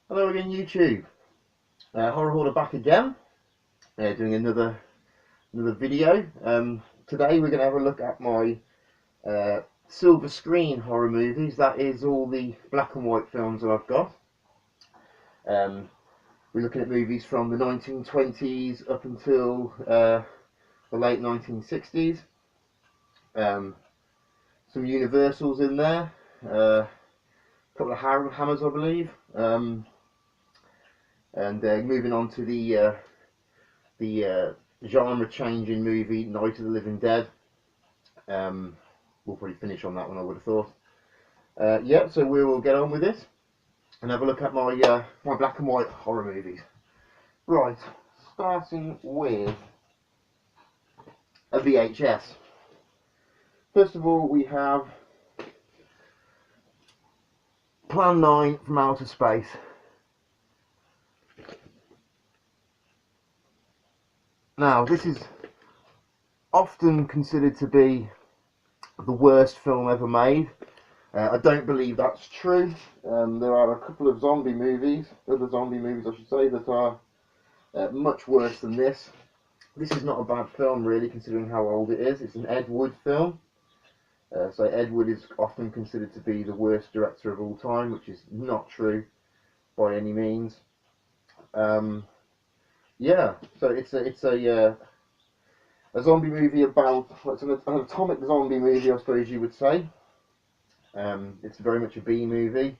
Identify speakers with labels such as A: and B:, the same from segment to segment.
A: Hello again, YouTube. Horror Hoarder back again, doing another video. Today we're going to have a look at my silver screen horror movies. That is all the black and white films that I've got. We're looking at movies from the 1920s up until the late 1960s. Some Universals in there, a couple of Hammers, I believe. And moving on to the genre changing movie Night of the Living Dead. We'll probably finish on that one, I would have thought. Yeah, so we will get on with this and have a look at my my black and white horror movies. Right, starting with a VHS. First of all, we have Plan 9 from Outer Space. Now, this is often considered to be the worst film ever made. I don't believe that's true. There are a couple of zombie movies, other zombie movies I should say, that are much worse than this. This is not a bad film really, considering how old it is. It's an Ed Wood film. So Ed Wood is often considered to be the worst director of all time, which is not true by any means. Yeah, so it's a zombie movie about, it's an atomic zombie movie, I suppose you would say. It's very much a B movie.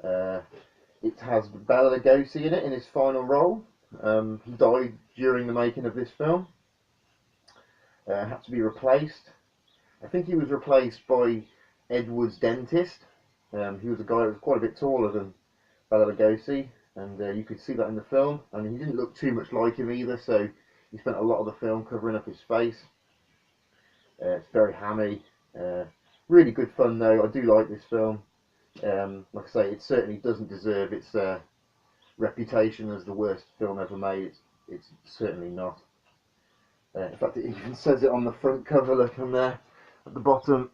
A: It has Bela Lugosi in it in his final role. He died during the making of this film. Had to be replaced. I think he was replaced by Ed Wood's dentist. He was a guy who was quite a bit taller than Bela Lugosi. And you could see that in the film. I mean, he didn't look too much like him either, so he spent a lot of the film covering up his face. It's very hammy. Really good fun though. I do like this film. Like I say, it certainly doesn't deserve its reputation as the worst film ever made. It's certainly not. In fact, it even says it on the front cover. Look on there at the bottom.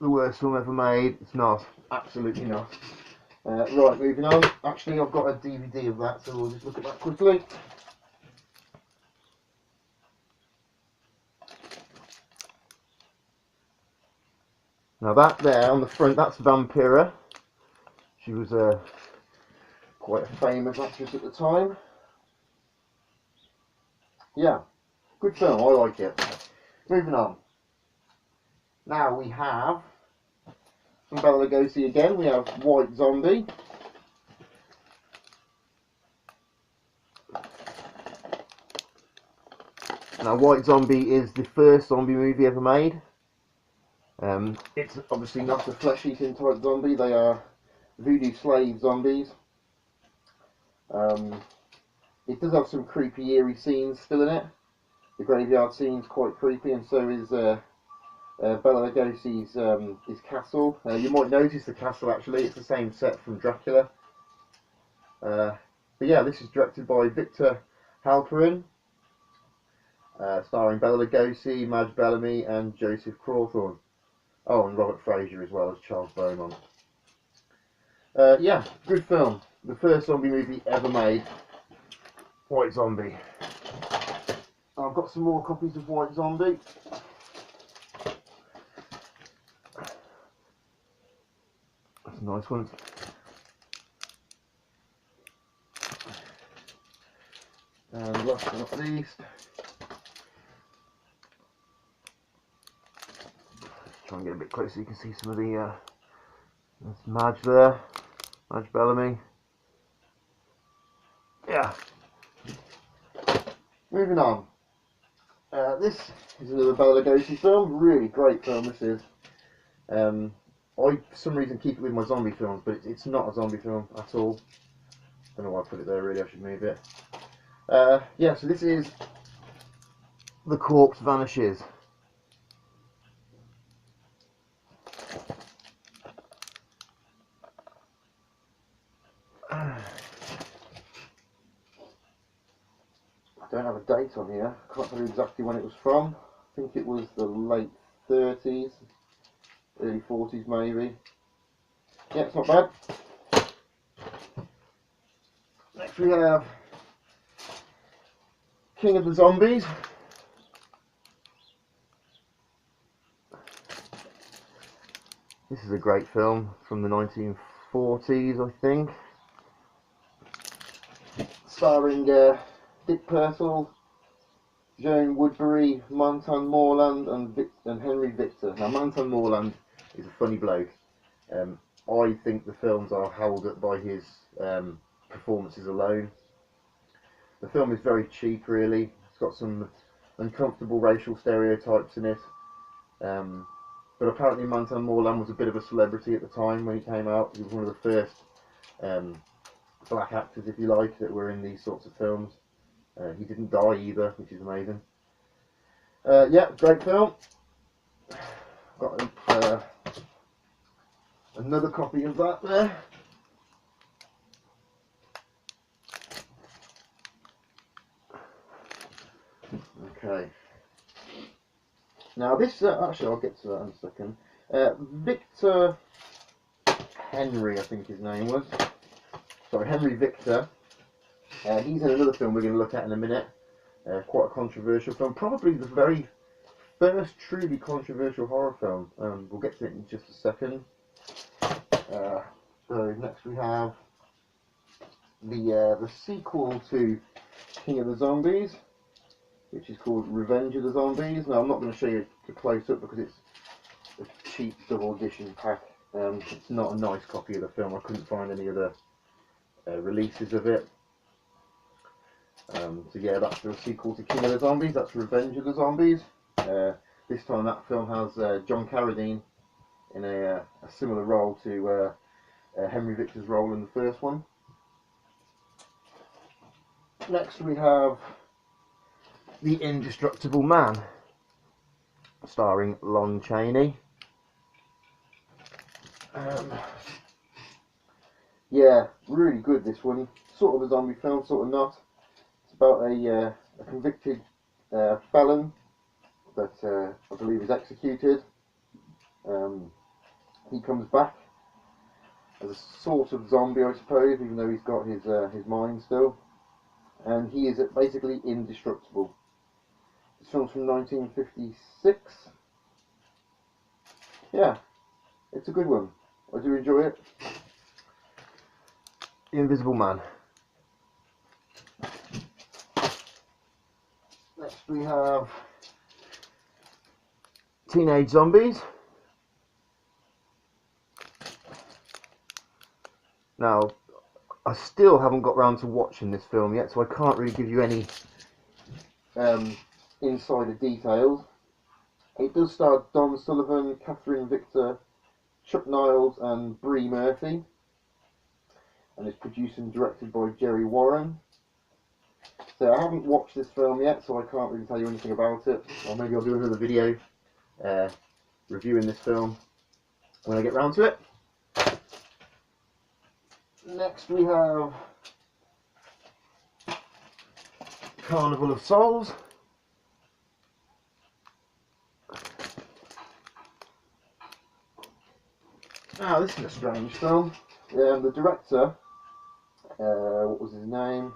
A: The worst film ever made. It's not. Absolutely not. Right, moving on. Actually, I've got a DVD of that, so we'll just look at that quickly. Now that there on the front, that's Vampira. She was quite a famous actress at the time. Yeah, good film, I like it. Moving on. Now we have from Bela Lugosi again, we have White Zombie. Now, White Zombie is the first zombie movie ever made. It's obviously not a flesh-eating type zombie, they are voodoo slave zombies. It does have some creepy, eerie scenes still in it. The graveyard scene's quite creepy, and so is Bela Lugosi's his castle. You might notice the castle actually, it's the same set from Dracula. But yeah, this is directed by Victor Halperin, starring Bela Lugosi, Madge Bellamy and Joseph Crawford. Oh, and Robert Fraser as well as Charles Beaumont. Yeah, good film. The first zombie movie ever made. White Zombie. I've got some more copies of White Zombie. That's a nice one. And last but not least, try and get a bit closer so you can see some of the there's Madge there, Madge Bellamy. Yeah. Moving on. This is another Bela Lugosi film. Really great film this is. I for some reason keep it with my zombie films, but it's not a zombie film at all. Don't know why I put it there really, I should move it. Yeah, so this is The Corpse Vanishes. I don't have a date on here. I can't tell you exactly when it was from. I think it was the late 30s, early 40s maybe. Yeah, it's not bad. Next we have King of the Zombies. This is a great film from the 1940s, I think, starring Dick Purcell, Joan Woodbury, Montan Moreland and Henry Victor. Now Montan Moreland is a funny bloke. I think the films are held up by his performances alone. The film is very cheap, really. It's got some uncomfortable racial stereotypes in it. But apparently Montan Moreland was a bit of a celebrity at the time when he came out. He was one of the first black actors, if you like, that were in these sorts of films. He didn't die either, which is amazing. Yeah, great film. Got another copy of that there. Okay. Now this, actually I'll get to that in a second. Victor Henry, I think his name was. Sorry, Henry Victor. He's in another film we're going to look at in a minute. Quite a controversial film. Probably the very first truly controversial horror film. We'll get to it in just a second. So next we have the sequel to King of the Zombies, which is called Revenge of the Zombies. Now I'm not going to show you the close-up because it's a cheap double edition pack. It's not a nice copy of the film. I couldn't find any other releases of it. So yeah, that's the sequel to King of the Zombies. That's Revenge of the Zombies. This time that film has John Carradine in a similar role to Henry Victor's role in the first one. Next we have The Indestructible Man, starring Lon Chaney. Yeah, really good this one. Sort of a zombie film, sort of not. It's about a convicted felon that I believe is executed. He comes back as a sort of zombie, I suppose, even though he's got his mind still. And he is basically indestructible. This film's from 1956. Yeah, it's a good one. I do enjoy it. The Invisible Man. Next we have Teenage Zombies. Now, I still haven't got round to watching this film yet, so I can't really give you any insider details. It does star Don Sullivan, Catherine Victor, Chuck Niles and Brie Murphy, and it's produced and directed by Jerry Warren. So I haven't watched this film yet, so I can't really tell you anything about it, or maybe I'll do another video reviewing this film when I get round to it. Next we have Carnival of Souls. Now this is a strange film. The director, what was his name?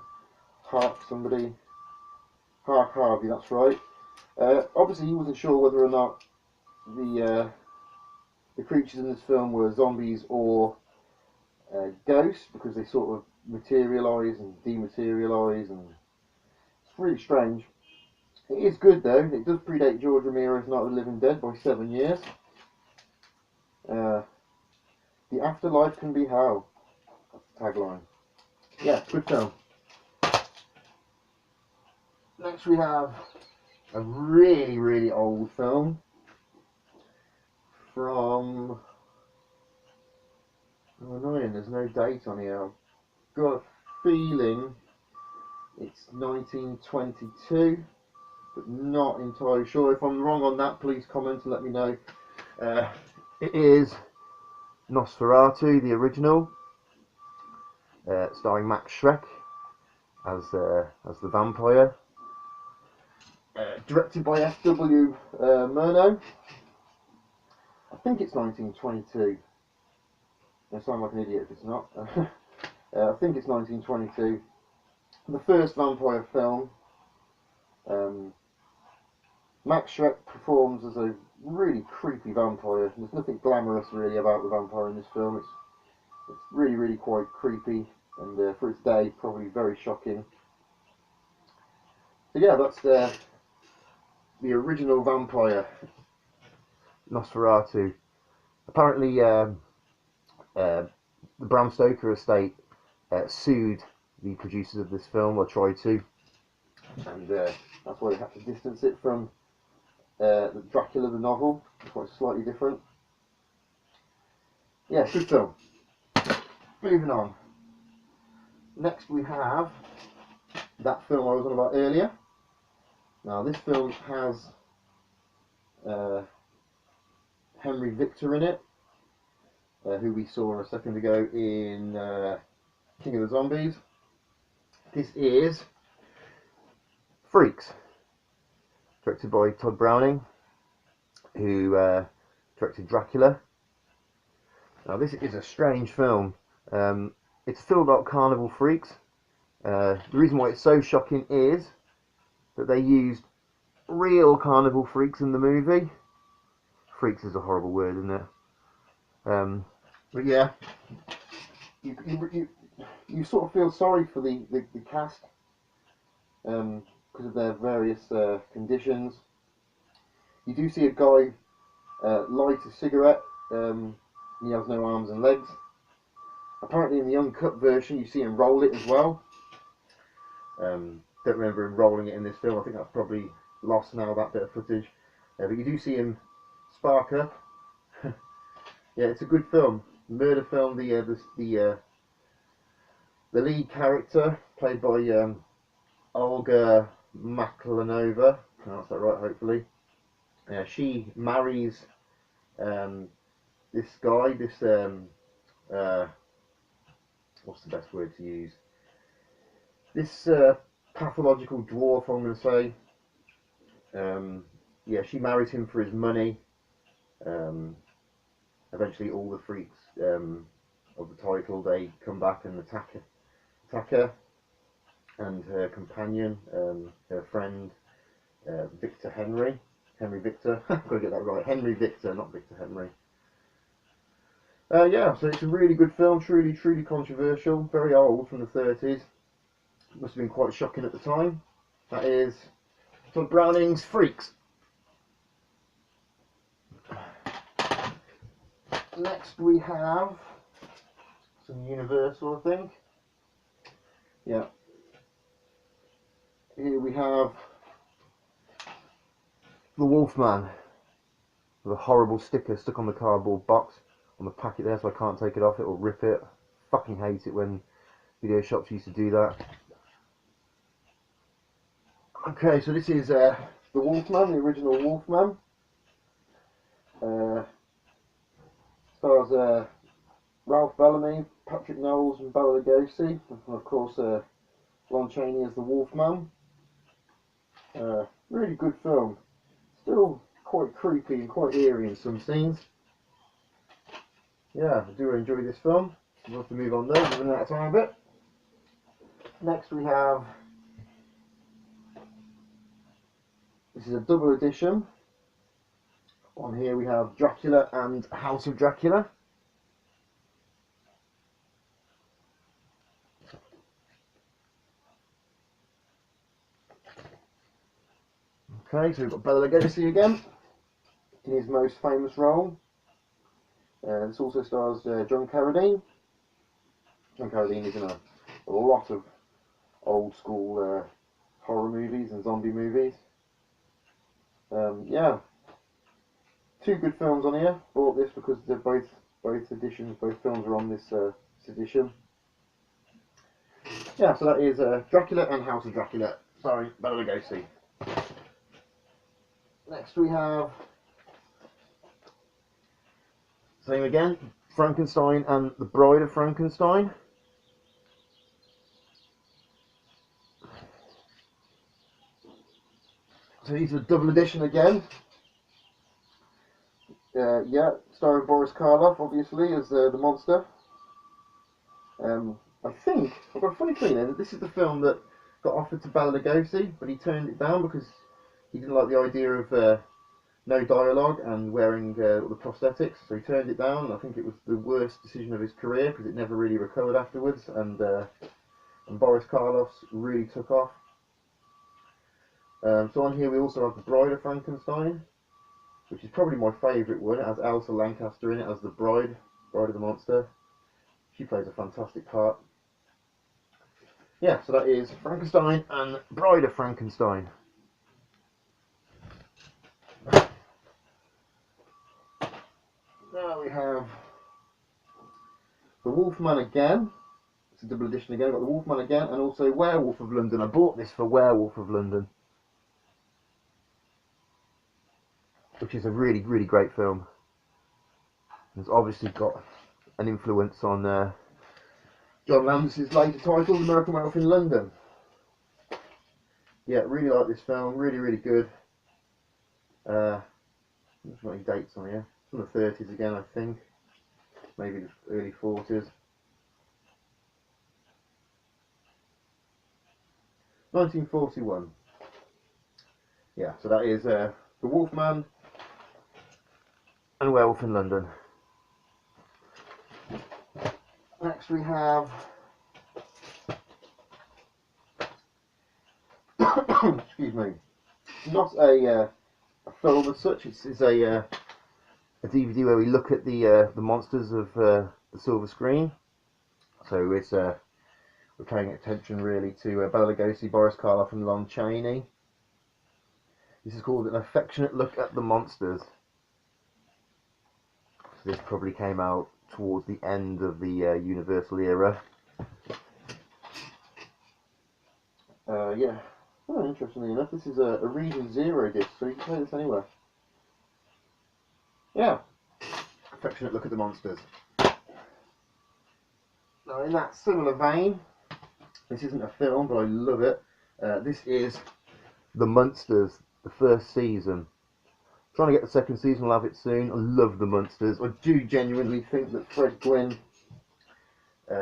A: Harvey, that's right. Obviously he wasn't sure whether or not the creatures in this film were zombies or ghosts, because they sort of materialise and dematerialise, and it's really strange. It is good though. It does predate George Romero's Night of the Living Dead by 7 years. The afterlife can be hell. That's the tagline. Yeah, good film. Next we have a really, really old film from... Oh, annoying, there's no date on here. I've got a feeling it's 1922, but not entirely sure. If I'm wrong on that, please comment and let me know. It is Nosferatu, the original, starring Max Schreck as the vampire. Directed by F.W. Murnau. I think it's 1922. I sound like an idiot if it's not. I think it's 1922. the first vampire film, Max Schreck performs as a really creepy vampire. There's nothing glamorous really about the vampire in this film. It's really, really quite creepy, and for its day, probably very shocking. So yeah, that's the original vampire, Nosferatu. Apparently, the Bram Stoker estate sued the producers of this film, or tried to, and that's why they had to distance it from the Dracula the novel. It's quite slightly different. Yeah, good film. Moving on. Next we have that film I was on about earlier. Now this film has Henry Victor in it, who we saw a second ago in King of the Zombies. This is Freaks, directed by Todd Browning, who directed Dracula. Now this is a strange film. It's a film about carnival freaks. The reason why it's so shocking is that they used real carnival freaks in the movie. Freaks is a horrible word, isn't it? But yeah, you sort of feel sorry for the cast because of their various conditions. You do see a guy light a cigarette. He has no arms and legs. Apparently in the uncut version you see him roll it as well. Don't remember him rolling it in this film. I think that's probably lost now, that bit of footage. But you do see him spark up. Yeah, it's a good film. Murder film. The lead character, played by Olga Maklanova, pronounce that right hopefully. She marries this guy, what's the best word to use? This pathological dwarf, I'm going to say. Yeah, she marries him for his money. Eventually all the freaks of the title, they come back and attack her and her companion, her friend Victor Henry Victor. I've got to get that right. Henry Victor, not Victor Henry. Yeah, so it's a really good film, truly controversial, very old, from the 30s. Must have been quite shocking at the time. That is Todd Browning's Freaks. Next we have some Universal, I think. Yeah. Here we have The Wolfman, with a horrible sticker stuck on the cardboard box on the packet there, so I can't take it off. It will rip it. Fucking hate it when video shops used to do that. Okay, so this is The Wolfman, the original Wolfman. Stars Ralph Bellamy, Patrick Knowles and Bela Lugosi, and of course Lon Chaney as the Wolfman. Really good film. Still quite creepy and quite eerie in some scenes. Yeah, I do enjoy this film. We'll have to move on though, we're running out of time a bit. Next we have, this is a double edition. On here we have Dracula and House of Dracula. Okay, so we've got Bela Lugosi again in his most famous role. This also stars John Carradine. John Carradine is in a lot of old school horror movies and zombie movies. Yeah, two good films on here. Bought this because they're both editions, both films are on this edition. Yeah, so that is Dracula and House of Dracula. Sorry, Bela Lugosi. Next we have, same again, Frankenstein and the Bride of Frankenstein. So these are a double edition again. Yeah, starring Boris Karloff, obviously, as the monster. I think, I've got a funny feeling that this is the film that got offered to Bela Lugosi, but he turned it down because he didn't like the idea of no dialogue and wearing the prosthetics, so he turned it down. I think it was the worst decision of his career because it never really recovered afterwards, and Boris Karloff's really took off. So on here we also have The Bride of Frankenstein, which is probably my favourite one. It has Elsa Lanchester in it as the bride of the monster. She plays a fantastic part. Yeah, so that is Frankenstein and Bride of Frankenstein. Now we have The Wolfman again. It's a double edition again. I've got The Wolfman again and also Werewolf of London. I bought this for Werewolf of London, which is a really, really great film. It's obviously got an influence on John Landis's later title, American Werewolf in London. Yeah, really like this film. Really, really good. There's not any dates on here. It's from the 30s again, I think. Maybe the early 40s. 1941. Yeah, so that is The Wolfman and Werewolf in London. Next we have excuse me, not a film as such. It's a DVD where we look at the monsters of the silver screen. So it's we're paying attention really to Bela Lugosi, Boris Karloff and Lon Chaney. This is called An Affectionate Look at the Monsters. So this probably came out towards the end of the Universal era. Yeah, well, interestingly enough, this is a Region 0 disc, so you can play this anywhere. Yeah, Affectionate Look at the Monsters. Now in that similar vein, this isn't a film, but I love it. This is The Munsters, the first season. Trying to get the second season, I'll have it soon. I love The Munsters. I do genuinely think that Fred Gwynne,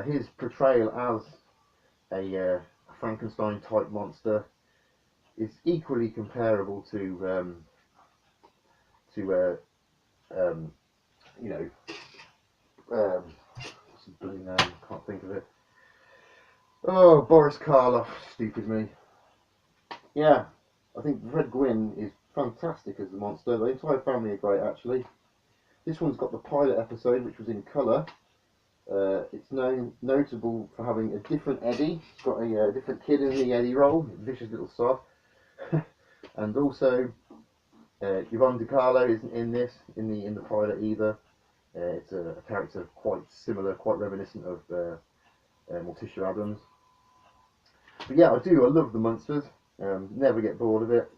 A: his portrayal as a Frankenstein type monster is equally comparable to you know, what's his bloody name? I can't think of it. Oh, Boris Karloff, stupid me. Yeah, I think Fred Gwynne is fantastic as the monster. The entire family are great, actually. This one's got the pilot episode, which was in colour. It's notable for having a different Eddie. It's got a different kid in the Eddie role, vicious little sod. And also, Yvonne De Carlo isn't in this in the pilot either. It's a character quite similar, quite reminiscent of Morticia Addams. But yeah, I love The Munsters. Never get bored of it.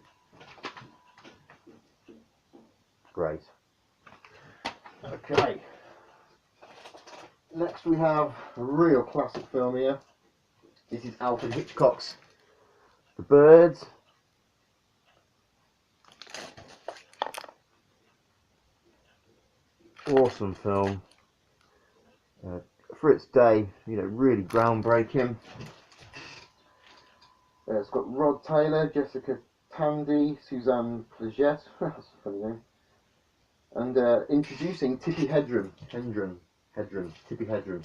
A: Great. Okay. Next we have a real classic film here. This is Alfred Hitchcock's The Birds. Awesome film. For its day, you know, really groundbreaking. It's got Rod Taylor, Jessica Tandy, Suzanne Plagette, that's a funny name, and introducing Tippi Hedren. Tippi Hedren.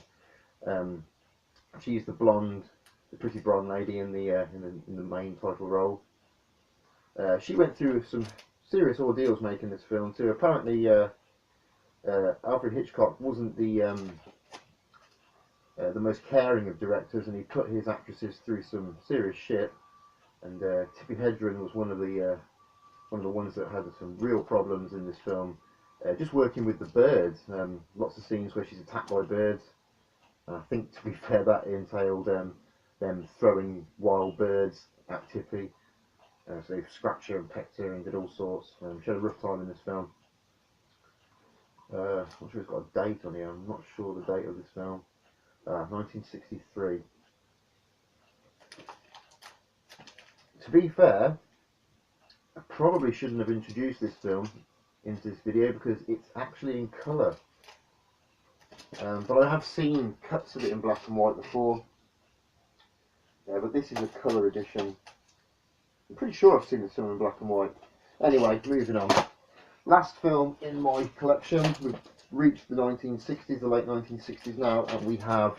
A: She's the blonde, the pretty blonde lady in the main title role. She went through some serious ordeals making this film too. Apparently, Alfred Hitchcock wasn't the most caring of directors, and he put his actresses through some serious shit. And Tippi Hedren was one of the ones that had some real problems in this film. Just working with the birds, lots of scenes where she's attacked by birds. And I think, to be fair, that entailed them throwing wild birds at Tippi. So they scratched her and pecked her and did all sorts. She had a rough time in this film. I'm not sure it's got a date on here. I'm not sure the date of this film. 1963. To be fair, I probably shouldn't have introduced this film into this video because it's actually in colour. But I have seen cuts of it in black and white before. but this is a colour edition. I'm pretty sure I've seen this film in black and white. Anyway, moving on. Last film in my collection. We've reached the 1960s, the late 1960s now, and we have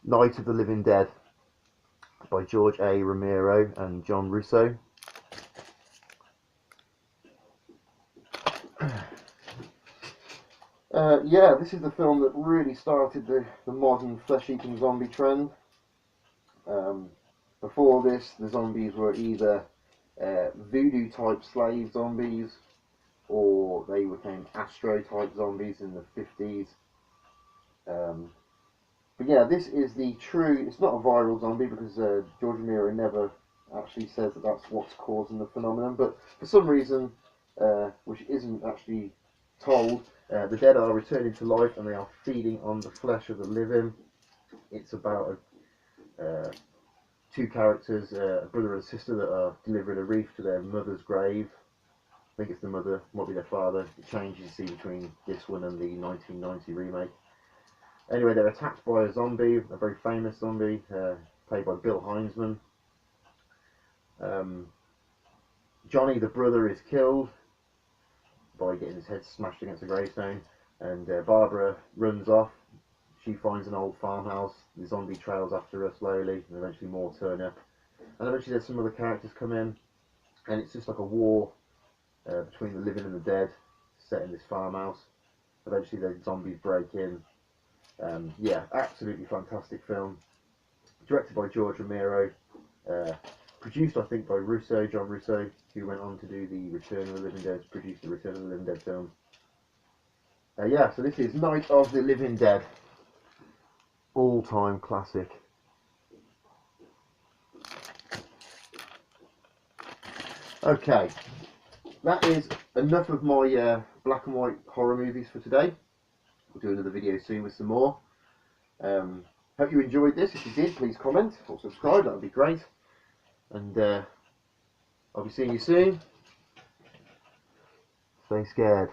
A: Night of the Living Dead by George A. Romero and John Russo. Yeah, this is the film that really started the modern flesh-eating zombie trend. Before this, the zombies were either voodoo-type slave zombies, or they became Astro-type zombies in the 50s. But yeah, this is the true, it's not a viral zombie because George Romero never actually says that that's what's causing the phenomenon, but for some reason, which isn't actually told, the dead are returning to life and they are feeding on the flesh of the living. It's about two characters, a brother and sister, that are delivering a wreath to their mother's grave. I think it's the mother, might be their father. It changes, you see, between this one and the 1990 remake. Anyway, they're attacked by a zombie, a very famous zombie, played by Bill Heinzman. Johnny, the brother, is killed by getting his head smashed against a gravestone, and Barbara runs off. She finds an old farmhouse. The zombie trails after her slowly, and eventually more turn up. And eventually there's some other characters come in, and it's just like a war between the living and the dead, set in this farmhouse. Eventually the zombies break in. Yeah, absolutely fantastic film. Directed by George Romero, produced I think by John Russo, who went on to do the Return of the Living Dead, produced the Return of the Living Dead film. Yeah, so this is Night of the Living Dead, all-time classic. Okay, that is enough of my black and white horror movies for today. We'll do another video soon with some more. Hope you enjoyed this. If you did, please comment or subscribe, that would be great. And I'll be seeing you soon. Stay scared.